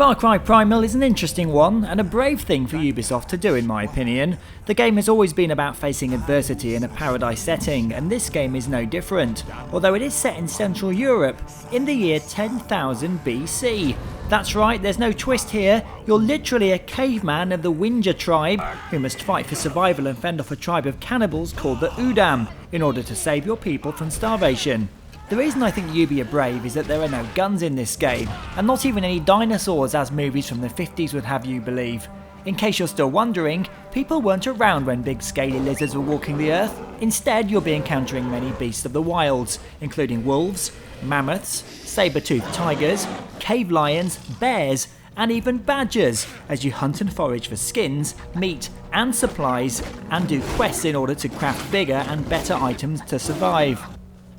Far Cry Primal is an interesting one, and a brave thing for Ubisoft to do in my opinion. The game has always been about facing adversity in a paradise setting, and this game is no different, although it is set in Central Europe, in the year 10,000 BC. That's right, there's no twist here, you're literally a caveman of the Winja tribe, who must fight for survival and fend off a tribe of cannibals called the Udam, in order to save your people from starvation. The reason I think Ubi are brave is that there are no guns in this game, and not even any dinosaurs as movies from the 50s would have you believe. In case you're still wondering, people weren't around when big scaly lizards were walking the earth. Instead, you'll be encountering many beasts of the wilds, including wolves, mammoths, saber-toothed tigers, cave lions, bears, and even badgers, as you hunt and forage for skins, meat, and supplies, and do quests in order to craft bigger and better items to survive.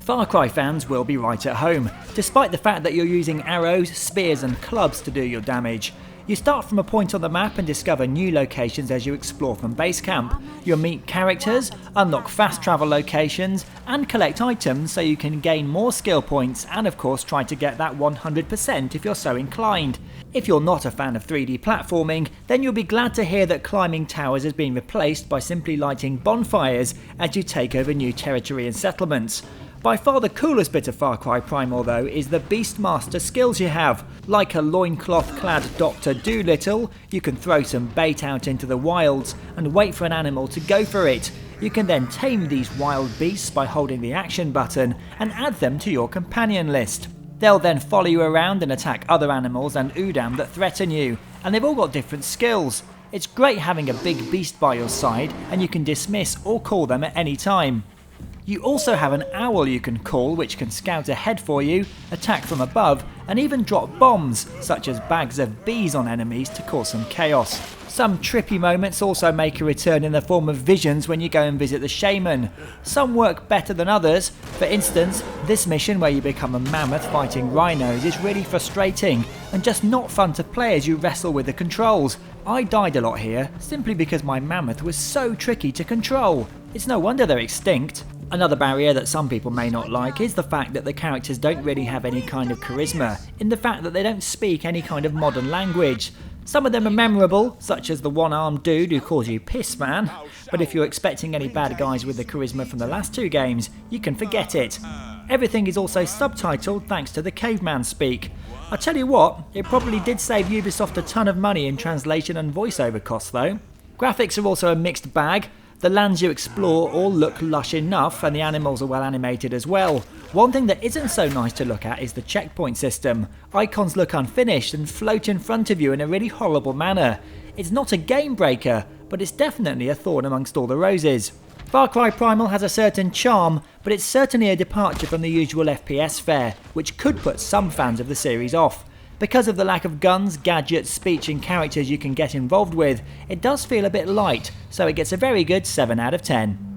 Far Cry fans will be right at home, despite the fact that you're using arrows, spears and clubs to do your damage. You start from a point on the map and discover new locations as you explore from base camp. You'll meet characters, unlock fast travel locations and collect items so you can gain more skill points and of course try to get that 100% if you're so inclined. If you're not a fan of 3D platforming, then you'll be glad to hear that climbing towers has been replaced by simply lighting bonfires as you take over new territory and settlements. By far the coolest bit of Far Cry Primal though is the Beastmaster skills you have. Like a loincloth-clad Dr. Doolittle, you can throw some bait out into the wilds and wait for an animal to go for it. You can then tame these wild beasts by holding the action button and add them to your companion list. They'll then follow you around and attack other animals and Udam that threaten you, and they've all got different skills. It's great having a big beast by your side and you can dismiss or call them at any time. You also have an owl you can call which can scout ahead for you, attack from above and even drop bombs such as bags of bees on enemies to cause some chaos. Some trippy moments also make a return in the form of visions when you go and visit the shaman. Some work better than others. For instance, this mission where you become a mammoth fighting rhinos is really frustrating and just not fun to play as you wrestle with the controls. I died a lot here simply because my mammoth was so tricky to control. It's no wonder they're extinct. Another barrier that some people may not like is the fact that the characters don't really have any kind of charisma, in the fact that they don't speak any kind of modern language. Some of them are memorable, such as the one-armed dude who calls you Piss Man, but if you're expecting any bad guys with the charisma from the last two games, you can forget it. Everything is also subtitled thanks to the caveman speak. I tell you what, it probably did save Ubisoft a ton of money in translation and voiceover costs though. Graphics are also a mixed bag. The lands you explore all look lush enough and the animals are well animated as well. One thing that isn't so nice to look at is the checkpoint system. Icons look unfinished and float in front of you in a really horrible manner. It's not a game breaker, but it's definitely a thorn amongst all the roses. Far Cry Primal has a certain charm, but it's certainly a departure from the usual FPS fare, which could put some fans of the series off. Because of the lack of guns, gadgets, speech and characters you can get involved with, it does feel a bit light, so it gets a very good 7 out of 10.